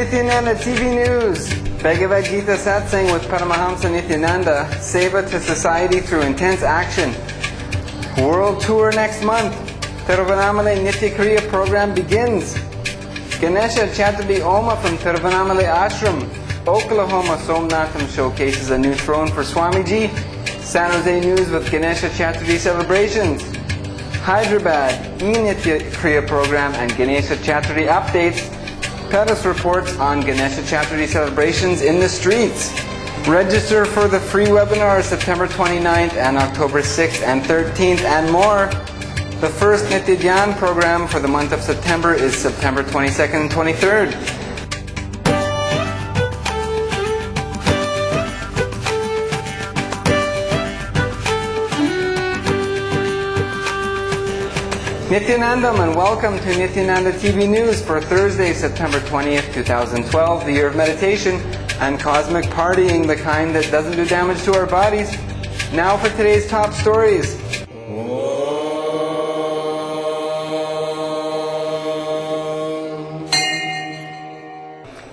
Nithyananda TV News. Bhagavad Gita Satsang with Paramahamsa Nithyananda. Seva to society through intense action. World tour next month. Thiruvannamalai Nithya Kriya program begins. Ganesha Chathurdhi homa from Thiruvannamalai ashram. Oklahoma-Somnatham showcases a new throne for Swamiji. San Jose News with Ganesha Chathurdhi celebrations. Hyderabad eNithya Kriya program and Ganesha Chaturdhi updates. Palace reports on Ganesha Chathurdhi celebrations in the streets. Register for the free webinar September 29th and October 6th and 13th and more. The first Nithya Dhyaan program for the month of September is September 22nd and 23rd. Nithyanandam and welcome to Nithyananda TV News for Thursday, September 20th, 2012, the year of meditation and cosmic partying, the kind that doesn't do damage to our bodies. Now for today's top stories.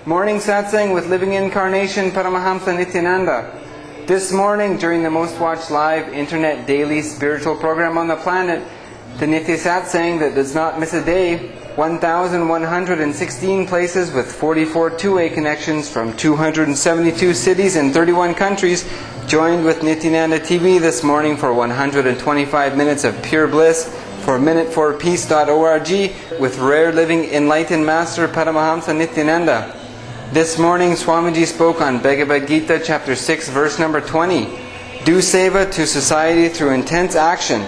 Morning Satsang with Living Incarnation Paramahamsa Nithyananda. This morning, during the most watched live internet daily spiritual program on the planet, the Nithya Satsang that does not miss a day, 1,116 places with 44 two-way connections from 272 cities in 31 countries, joined with Nithyananda TV this morning for 125 minutes of pure bliss for minuteforpeace.org with rare living enlightened master Paramahamsa Nithyananda. This morning Swamiji spoke on Bhagavad Gita chapter 6 verse number 20. Do Seva to society through intense action.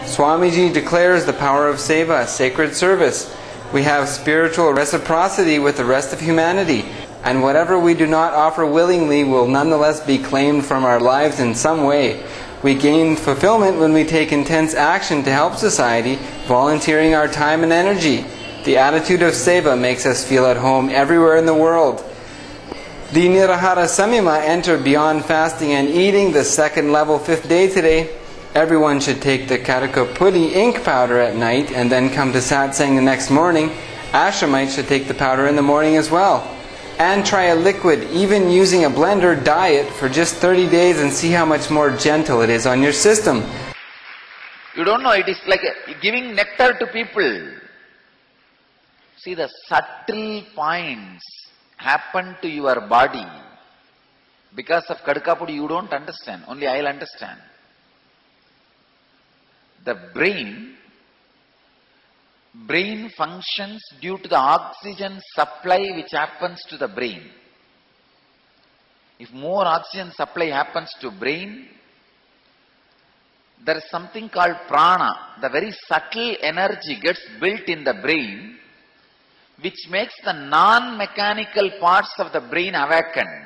Swamiji declares the power of Seva, sacred service. We have spiritual reciprocity with the rest of humanity, and whatever we do not offer willingly will nonetheless be claimed from our lives in some way. We gain fulfillment when we take intense action to help society, volunteering our time and energy. The attitude of Seva makes us feel at home everywhere in the world. The Nirahara Samyama enter beyond fasting and eating, the second level, 5th day today. Everyone should take the Karika Pudi ink powder at night and then come to Satsang the next morning. Ashramites should take the powder in the morning as well. And try a liquid, even using a blender diet for just 30 days and see how much more gentle it is on your system. You don't know, it is like giving nectar to people. See, the subtle points happen to your body. Because of Karika Pudi you don't understand, only I'll understand. The brain functions due to the oxygen supply which happens to the brain. If more oxygen supply happens to brain, there is something called prana. The very subtle energy gets built in the brain, which makes the non-mechanical parts of the brain awakened.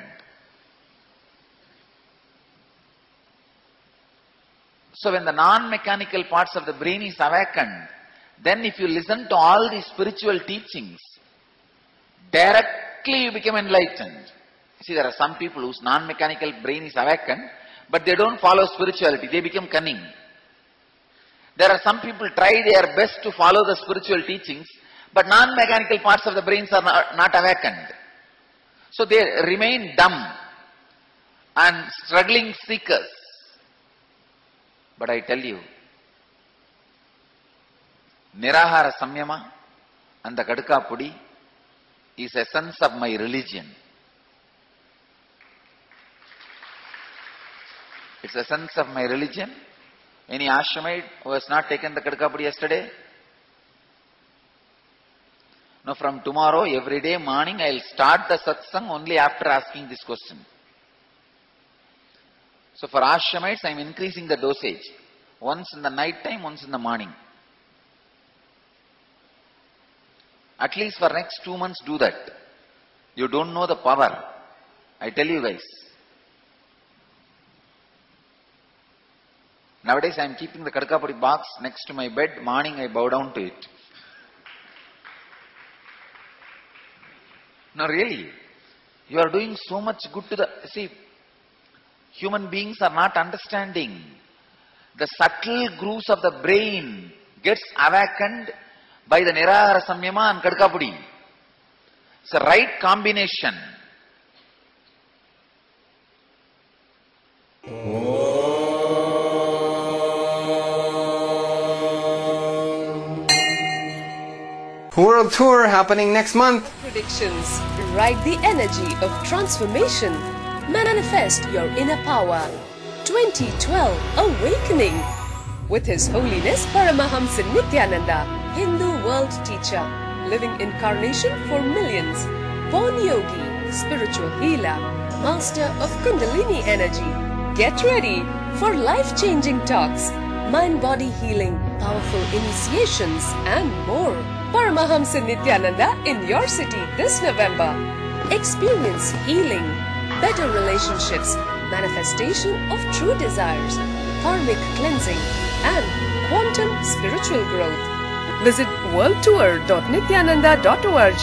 So when the non-mechanical parts of the brain is awakened, then if you listen to all these spiritual teachings, directly you become enlightened. See, there are some people whose non-mechanical brain is awakened, but they don't follow spirituality, they become cunning. There are some people try their best to follow the spiritual teachings, but non-mechanical parts of the brains are not awakened. So they remain dumb and struggling seekers. But I tell you, Nirahara Samyama and the Karika Pudi is essence of my religion. It's essence of my religion. Any ashramite who has not taken the Karika Pudi yesterday? No, from tomorrow, every day morning, I will start the satsang only after asking this question. So for ashramites, I am increasing the dosage. Once in the night time, once in the morning. At least for next 2 months, do that. You don't know the power. I tell you guys. Nowadays, I am keeping the Karika Pudi box next to my bed. Morning, I bow down to it. No, really. You are doing so much good to the... See, human beings are not understanding. The subtle grooves of the brain gets awakened by the Nirahara Samyama and Karika Pudi. It's a right combination. World Tour happening next month. Predictions. Ride the energy of transformation. Manifest your inner power. 2012 Awakening. With His Holiness Paramahamsa Nithyananda, Hindu world teacher, living incarnation for millions, born yogi, spiritual healer, master of Kundalini energy. Get ready for life-changing talks, mind-body healing, powerful initiations and more. Paramahamsa Nithyananda in your city this November. Experience healing, better relationships, manifestation of true desires, karmic cleansing and quantum spiritual growth. Visit worldtour.nithyananda.org.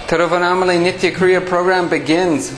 Thiruvannamalai Nithya Kriya program begins.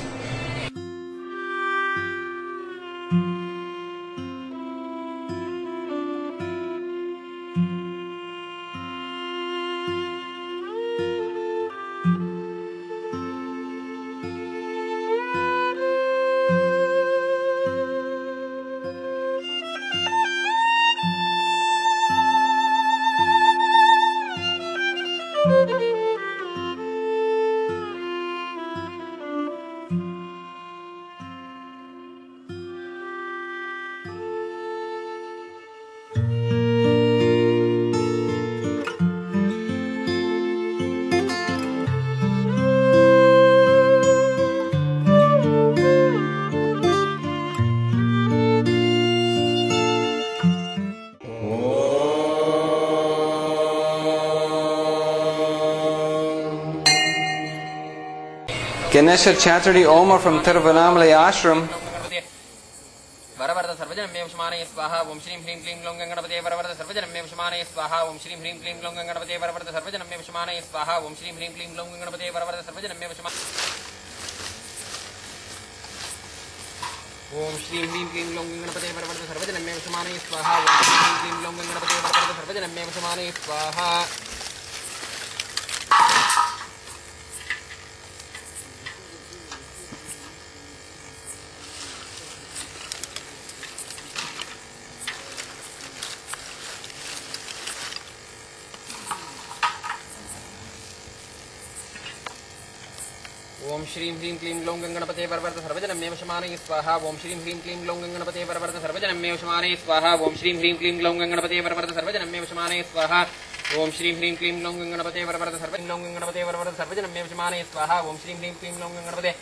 Ganesha Chathurdhi Oma from Thiruvannamalai ashram. Varavarada Sarvajanam Mevashmane Swaha, Om Shrim Hrim Klim Long Gangadapate, Varavarada Sarvajanam Mevashmane Swaha, Om Shrim Hrim Klim Long Gangadapate, Varavarada Sarvajanam Mevashmane Swaha, Om Shrim Hrim Klim Long Gangadapate, Varavarada Sarvajanam Mevashmane. Om Shrim Hrim Klim Long Gangadapate, Varavarada Sarvajanam Mevashmane Swaha, Om Shrim Hrim Klim Long Gangadapate, Varavarada Sarvajanam Mevashmane Swaha. Om Shrim Hrim Klim Long Gangadapate Varavarada Sarvajanam Mevashmane Swaha, Om Shrim Hrim Klim Long Gangadapate Varavarada Sarvajanam Mevashmane Swaha, Om Shrim Hrim Klim Long Gangadapate Varavarada Sarvajanam Mevashmane Swaha, Om Shrim Hrim Klim Long Gangadapate Varavarada Sarvajanam Long Gangadapate Varavarada Sarvajanam Mevashmane Swaha, Om Shrim Hrim Klim Long Gangadapate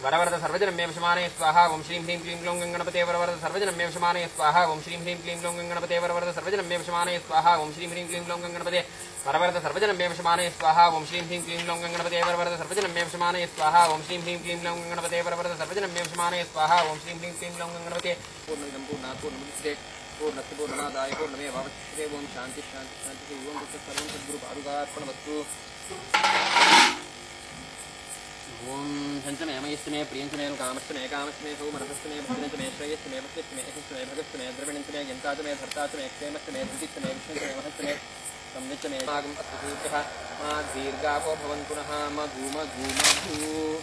Varavarada Sarvajanam Mevashmane Swaha, Om Shrim Hrim Klim Long Gangadapate Varavarada Sarvajanam Mevashmane Swaha, Om Shrim Hrim Klim Long Gangadapate Varavarada Sarvajanam Mevashmane Swaha, Om Shrim Hrim Klim Long Gangadapate Varavarada Sarvajanam Mevashmane Swaha, Om Shrim Hrim Klim Long Gangadapate Varavarada Sarvajanam Mevashmane Swaha, Om Shrim Hrim Klim Long Gangadapate Varavarada Sarvajanam Mevashmane Swaha, Om Shrim Hrim Klim Long Gangadapate Purnam Purnat Purnamiste Purnat Purnamadaya Purnameva Vavashyate Om Shanti Shanti Shanti Om Tattat Sarvam Sadguru Padukarpanavastu. Om Shanchame Amayastame Priyanchame Kamasthame Kamasthame Somanasthame Bhastame Shreyastame Bhastame Ekastame Bhagastame Dravinantame Yantatame Dhartatame Ekstame Drititame Vishnantame Mahastame Samnitame Magam Astusukaha Mag Dirgavo Bhavantunaha Madhu Madhu Madhu.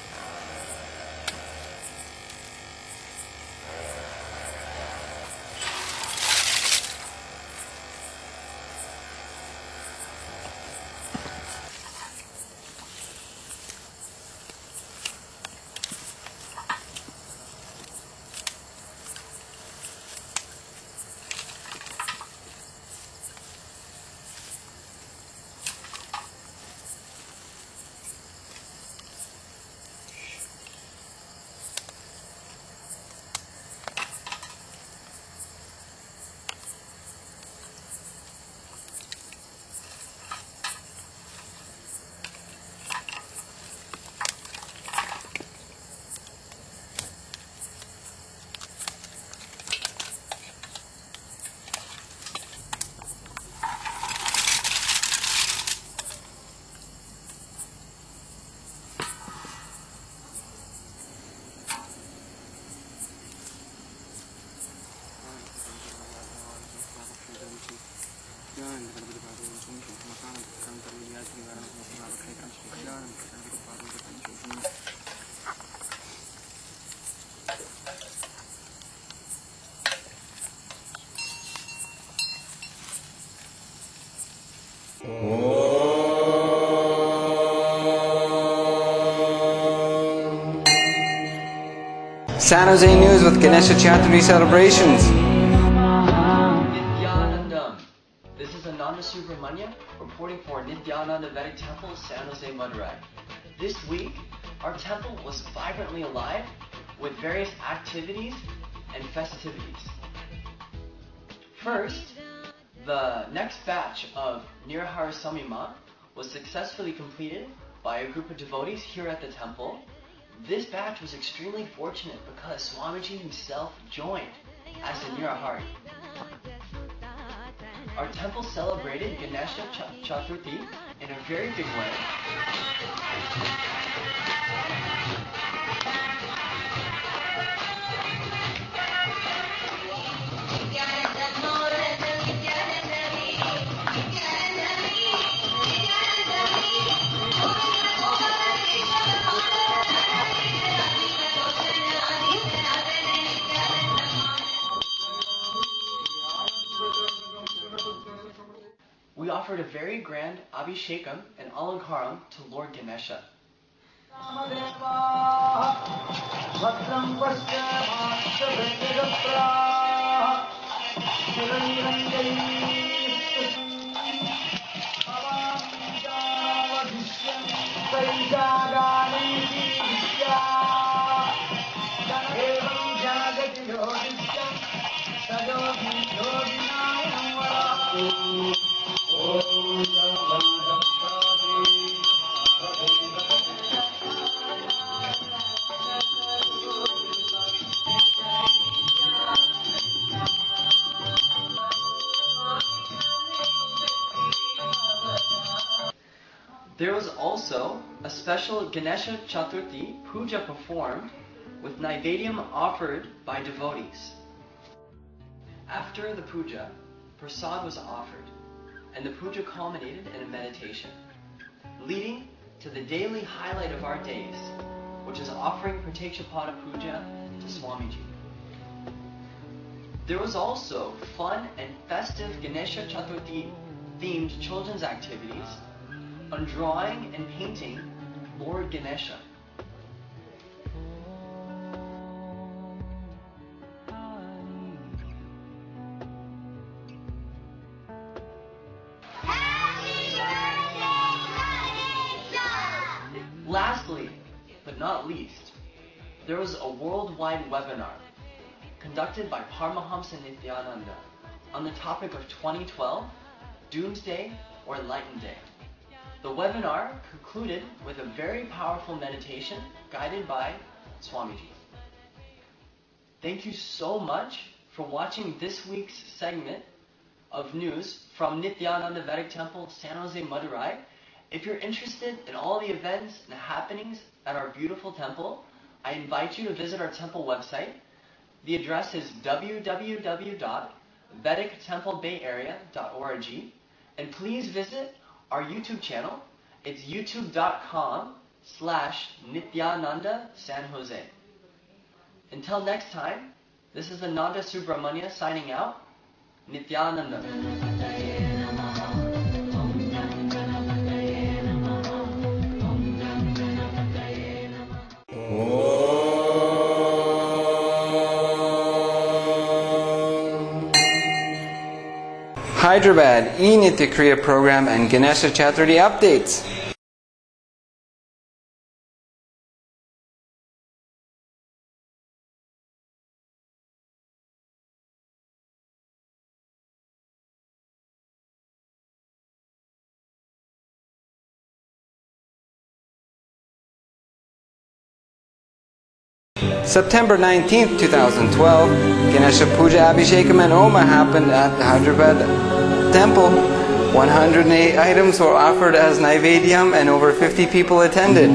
San Jose News with Ganesha Chathurdhi celebrations. Nithyananda. This is Ananda Subramanya reporting for Nithyananda Vedic Temple, San Jose, Madurai. This week, our temple was vibrantly alive with various activities and festivities. First, the next batch of Nirahara Samima was successfully completed by a group of devotees here at the temple. This batch was extremely fortunate because Swamiji himself joined as a Nirahari. Our temple celebrated Ganesha Chathurdhi in a very big way. We offered a very grand Abhishekam and Alankaram to Lord Ganesha. There was also a special Ganesha Chathurdhi puja performed with Naivedyam offered by devotees. After the puja, prasad was offered, and the puja culminated in a meditation, leading to the daily highlight of our days, which is offering Pratekshapada Puja to Swamiji. There was also fun and festive Ganesha Chathurdhi themed children's activities on drawing and painting Lord Ganesha. Lastly, but not least, there was a worldwide webinar conducted by Paramahamsa Nithyananda on the topic of 2012, Doomsday or Enlightened Day. The webinar concluded with a very powerful meditation guided by Swamiji. Thank you so much for watching this week's segment of news from Nithyananda Vedic Temple, San Jose, Madurai. If you're interested in all the events and happenings at our beautiful temple, I invite you to visit our temple website. The address is www.vedictemplebayarea.org, and please visit our YouTube channel. It's youtube.com/Nithyananda San Jose. Until next time, this is Ananda Subramanya signing out. Nithyananda. Hyderabad eNithya Kriya program and Ganesha Chathurdhi updates. September 19th, 2012, Ganesha Puja Abhishekam and Homa happened at the Hyderabad temple. 108 items were offered as Naivedyam and over 50 people attended.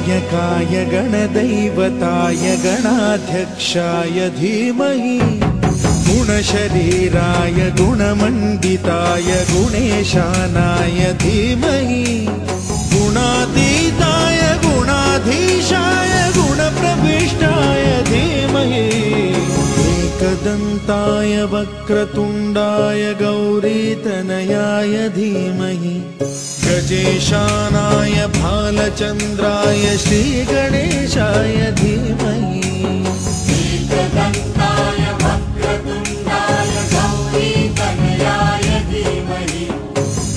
गणनायकाय गणदैवताय गणाध्यक्षाय धीमहि गुणशरीराय गुणमण्डिताय गुणेशानाय धीमहि गुणातीताय गुणाधीशाय गुणप्रविष्टाय धीमहि एकदन्ताय वक्रतुण्डाय गौरीतनयाय धीमहि गजेशानाय भालचन्द्राय श्रीगणेशाय धीमहि एकदन्ताय वक्रतुण्डाय गौरीतनयाय धीमहि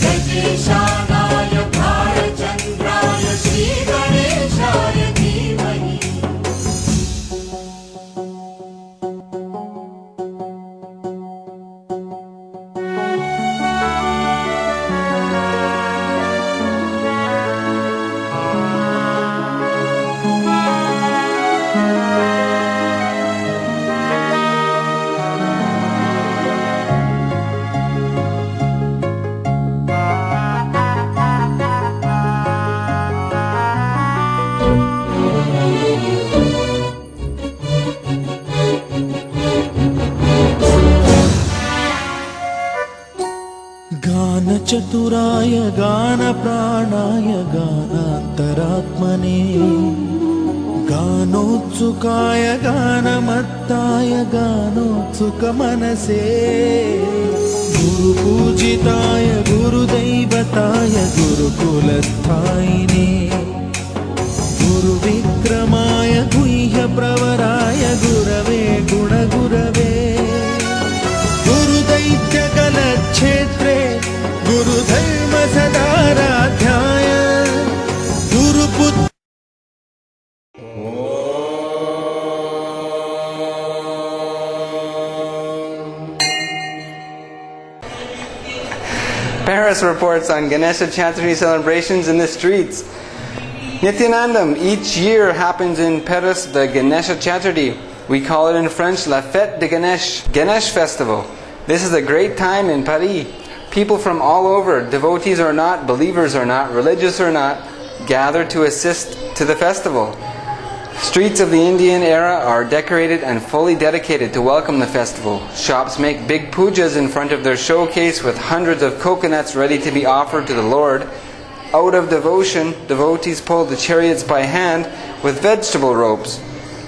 गजेशानाय भालचन्द्राय श्रीगणेशाय धीमहि. चतुराय गानप्राणाय गानान्तरात्मने गानोत्सुकाय गानमत्ताय गानोत्सुकमनसे गुरुपूजिताय गुरुदैवताय गुरुकुलस्थायिने गुरुविक्रमाय गुह्यप्रवराय गुरवे गुणगुरवे गुरुदैत्यकलक्षेत्रे Gurudharma सदाराध्याय गुरुपुत्र. Paris reports on Ganesha Chathurdhi celebrations in the streets. Nithyanandam each year happens in Paris, the Ganesha Chathurdhi. We call it in French La Fête de Ganesh, Ganesh Festival. This is a great time in Paris. People from all over, devotees or not, believers or not, religious or not, gather to assist to the festival. Streets of the Indian era are decorated and fully dedicated to welcome the festival. Shops make big pujas in front of their showcase with hundreds of coconuts ready to be offered to the Lord. Out of devotion, devotees pull the chariots by hand with vegetable ropes.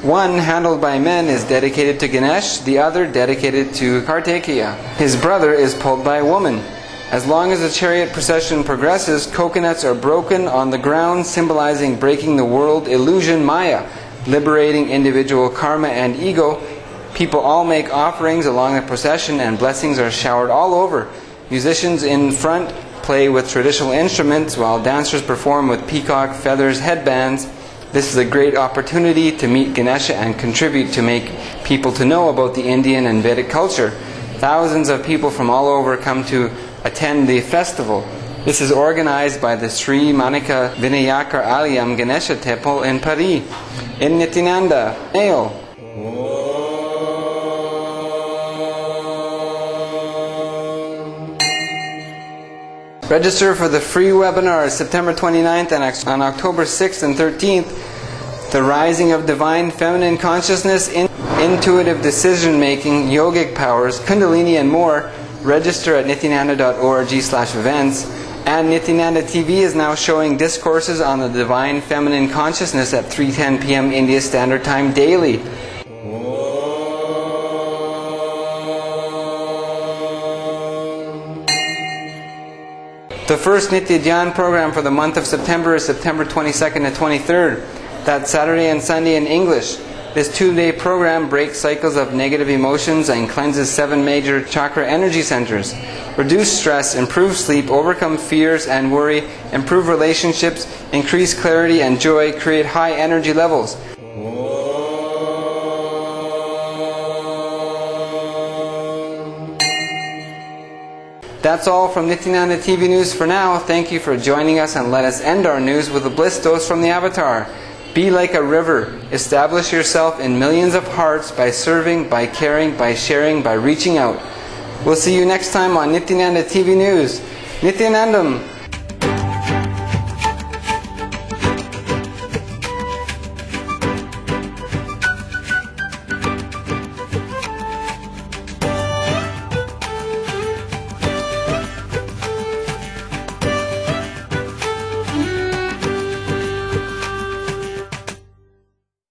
One, handled by men, is dedicated to Ganesh, the other dedicated to Kartikeya. His brother is pulled by a woman. As long as the chariot procession progresses, coconuts are broken on the ground, symbolizing breaking the world illusion Maya, liberating individual karma and ego. People all make offerings along the procession and blessings are showered all over. Musicians in front play with traditional instruments while dancers perform with peacock feathers headbands. This is a great opportunity to meet Ganesha and contribute to make people to know about the Indian and Vedic culture. Thousands of people from all over come to attend the festival. This is organized by the Sri Manika Vinayakar Alayam Ganesha Temple in Paris. In Nithyananda, Mail. Register for the free webinar September 29th and on October 6th and 13th. The Rising of Divine Feminine Consciousness, Intuitive Decision Making, Yogic Powers, Kundalini and more. Register at nithyananda.org/events. And Nithyananda TV is now showing discourses on the Divine Feminine Consciousness at 3:10 p.m. India Standard Time daily. The first Nithya Dhyaan program for the month of September is September 22nd and 23rd. That's Saturday and Sunday in English. This 2-day program breaks cycles of negative emotions and cleanses 7 major chakra energy centers. Reduce stress, improve sleep, overcome fears and worry, improve relationships, increase clarity and joy, create high energy levels. That's all from Nithyananda TV News for now. Thank you for joining us, and let us end our news with a bliss dose from the Avatar. Be like a river. Establish yourself in millions of hearts by serving, by caring, by sharing, by reaching out. We'll see you next time on Nithyananda TV News. Nithyanandam.